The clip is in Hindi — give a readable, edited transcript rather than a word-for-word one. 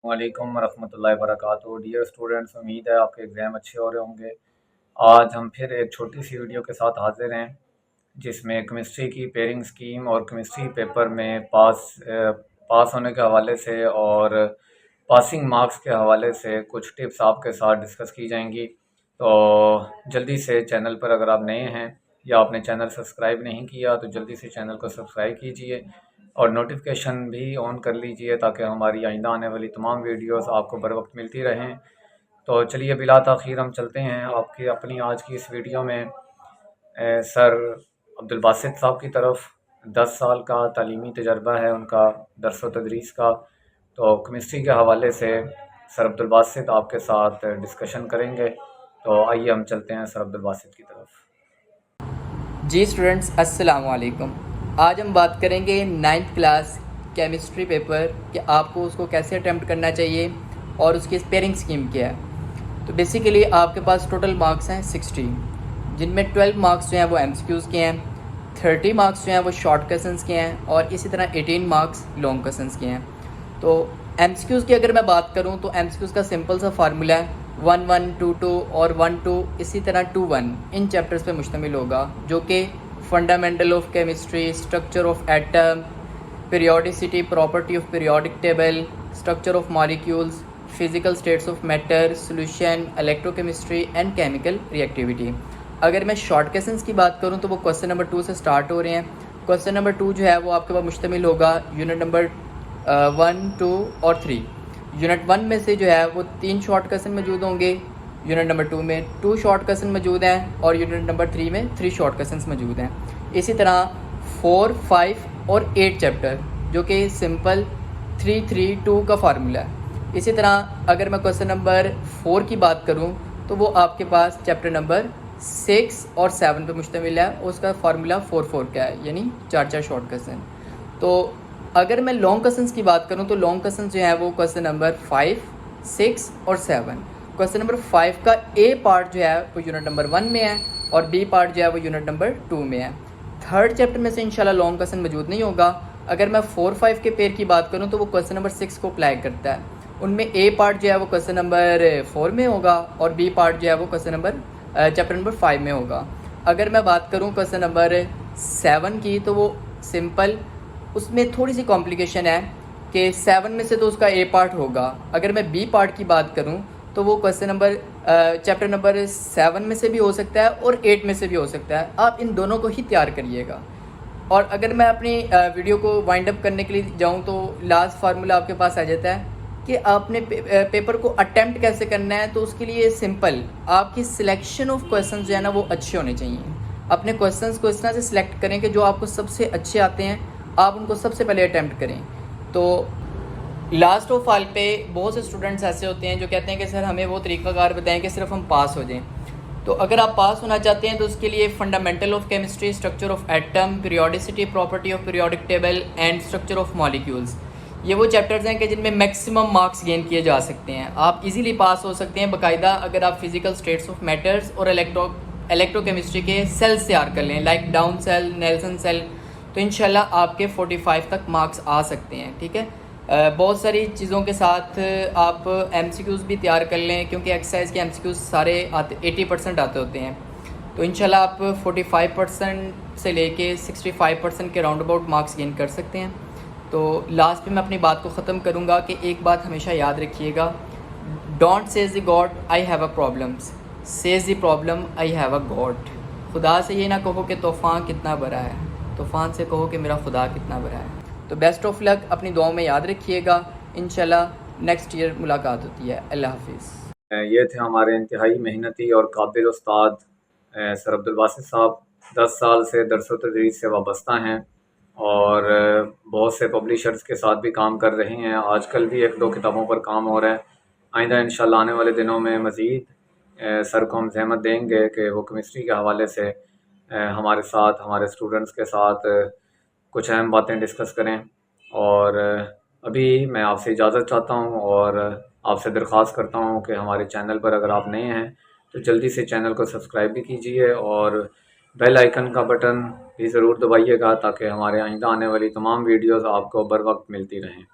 वालेकुम वरहमतुल्लाहि वबरकातुहू। डियर स्टूडेंट्स, उम्मीद है आपके एग्ज़ाम अच्छे हो रहे होंगे। आज हम फिर एक छोटी सी वीडियो के साथ हाजिर हैं जिसमें केमिस्ट्री की पेयरिंग स्कीम और केमिस्ट्री पेपर में पास होने के हवाले से और पासिंग मार्क्स के हवाले से कुछ टिप्स आपके साथ डिस्कस की जाएंगी। तो जल्दी से चैनल पर अगर आप नए हैं या आपने चैनल सब्सक्राइब नहीं किया तो जल्दी से चैनल को सब्सक्राइब कीजिए और नोटिफिकेशन भी ऑन कर लीजिए ताकि हमारी आइंदा आने वाली तमाम वीडियोस आपको बर वक्त मिलती रहें। तो चलिए बिला ताख़ीर हम चलते हैं आपकी अपनी आज की इस वीडियो में। सर अब्दुल बासित साहब की तरफ 10 साल का तालीमी तजर्बा है उनका दरस व तदरीस का। तो केमिस्ट्री के हवाले से सर अब्दुल बासित आपके साथ डिस्कशन करेंगे। तो आइए हम चलते हैं सर अब्दुल बासित की तरफ। जी स्टूडेंट्स, अस्सलाम वालेकुम। आज हम बात करेंगे 9th क्लास केमिस्ट्री पेपर कि आपको उसको कैसे अटैम्प्ट करना चाहिए और उसकी स्पेयरिंग स्कीम क्या है। तो बेसिकली आपके पास टोटल मार्क्स हैं 60, जिनमें 12 मार्क्स जो हैं वो MCQs के हैं, 30 मार्क्स जो हैं वो शॉर्ट क्वेश्चंस के हैं और इसी तरह 18 मार्क्स लॉन्ग क्वेश्चंस के हैं। तो MCQs की अगर मैं बात करूं तो MCQs का सिंपल सा फार्मूला है 1-1, 2-2 और 1-2, इसी तरह 2-1 इन चैप्टर्स पे मुश्तमिल होगा, जो कि fundamental of chemistry, structure of atom, periodicity, property of periodic table, structure of molecules, physical states of matter, solution, electrochemistry and chemical reactivity. अगर मैं शॉर्ट क्वेश्चंस की बात करूं तो वो क्वेश्चन नंबर 2 से स्टार्ट हो रहे हैं। क्वेश्चन नंबर 2 जो है वो आपके पास मुश्तमिल होगा यूनिट नंबर 1, 2 और 3। यूनिट 1 में से जो है वो 3 शॉर्ट क्वेश्चन मौजूद होंगे, यूनिट नंबर 2 में 2 शॉर्ट क्वेश्चन मौजूद हैं और यूनिट नंबर 3 में 3 शॉर्ट क्वेश्चन मौजूद हैं। इसी तरह 4, 5 और 8 चैप्टर जो कि सिंपल 3-3-2 का फार्मूला है। इसी तरह अगर मैं क्वेश्चन नंबर 4 की बात करूं तो वो आपके पास चैप्टर नंबर 6 और 7 पे मुश्तमिल है, उसका फार्मूला 4-4 का है, यानी 4-4 शॉर्ट क्वेश्चन। तो अगर मैं लॉन्ग क्वेश्चंस की बात करूं तो लॉन्ग क्वेश्चन जो है वो क्वेश्चन नंबर 5, 6 और 7। क्वेश्चन नंबर 5 का ए पार्ट जो है वो यूनिट नंबर 1 में है और बी पार्ट जो है वो यूनिट नंबर 2 में है। थर्ड चैप्टर में से इंशाल्लाह लॉन्ग क्वेश्चन मौजूद नहीं होगा। अगर मैं 4-5 के पेयर की बात करूँ तो वो क्वेश्चन नंबर 6 को अप्लाई करता है। उनमें ए पार्ट जो है वो क्वेश्चन नंबर 4 में होगा और बी पार्ट जो है वो क्वेश्चन नंबर चैप्टर नंबर 5 में होगा। अगर मैं बात करूँ क्वेश्चन नंबर 7 की तो वो सिंपल, उसमें थोड़ी सी कॉम्प्लिकेशन है कि 7 में से तो उसका ए पार्ट होगा। अगर मैं बी पार्ट की बात करूं तो वो क्वेश्चन नंबर चैप्टर नंबर 7 में से भी हो सकता है और 8 में से भी हो सकता है। आप इन दोनों को ही तैयार करिएगा। और अगर मैं अपनी वीडियो को वाइंड अप करने के लिए जाऊं तो लास्ट फार्मूला आपके पास आ जाता है कि आपने पेपर को अटैम्प्ट कैसे करना है। तो उसके लिए सिंपल, आपकी सिलेक्शन ऑफ क्वेश्चन जो है ना वो अच्छे होने चाहिए। अपने क्वेश्चंस को इस तरह से सिलेक्ट करें कि जो आपको सबसे अच्छे आते हैं आप उनको सबसे पहले अटैम्प्ट करें। तो लास्ट ऑफ ऑल पे बहुत से स्टूडेंट्स ऐसे होते हैं जो कहते हैं कि सर हमें वो तरीक़ाकार बताएं कि सिर्फ हम पास हो जाएं। तो अगर आप पास होना चाहते हैं तो उसके लिए fundamental of chemistry, structure of atom, periodicity, property of periodic table and structure of molecules, ये वो चैप्टर्स हैं कि जिनमें मैक्सिमम मार्क्स गेन किए जा सकते हैं। आप इजीली पास हो सकते हैं बाकायदा अगर आप फिजिकल स्टेट्स ऑफ मैटर्स और इलेक्ट्रोकेमिस्ट्री के सेल्स तैयार कर लें, like down cell, Nelson cell. तो इंशाल्लाह आपके 45 तक मार्क्स आ सकते हैं। ठीक है, बहुत सारी चीज़ों के साथ आप MCQs भी तैयार कर लें, क्योंकि एक्सरसाइज के MCQs सारे 80% आते होते हैं। तो इंशाल्लाह आप 45% से लेके 65% के राउंड अबाउट मार्क्स गेन कर सकते हैं। तो लास्ट पे मैं अपनी बात को ख़त्म करूँगा कि एक बात हमेशा याद रखिएगा, don't says the God I have a problems, says the problem I have a God. खुदा से ये ना कहो कि तूफ़ान कितना बड़ा है, तूफ़ान से कहो कि मेरा खुदा कितना बड़ा है। तो बेस्ट ऑफ लक, अपनी दुआओं में याद रखिएगा। इंशाल्लाह नेक्स्ट ईयर मुलाकात होती है। अल्लाह हाफिज़। ये थे हमारे इंतहाई मेहनती और काबिल उस्ताद सर अब्दुल बासित साहब। 10 साल से दरस व तदरीस से वाबस्ता हैं और बहुत से पब्लिशर्स के साथ भी काम कर रहे हैं। आजकल भी 1-2 किताबों पर काम हो रहा है। आइंदा इंशाल्लाह आने वाले दिनों में मज़ीद सर को हम ज़हमत देंगे कि वो केमिस्ट्री के हवाले से हमारे साथ, हमारे स्टूडेंट्स के साथ कुछ अहम बातें डिस्कस करें। और अभी मैं आपसे इजाज़त चाहता हूँ और आपसे दरख्वास्त करता हूँ कि हमारे चैनल पर अगर आप नए हैं तो जल्दी से चैनल को सब्सक्राइब भी कीजिए और बेल आइकन का बटन भी ज़रूर दबाइएगा ताकि हमारे आइंदा आने वाली तमाम वीडियोस आपको बर वक्त मिलती रहें।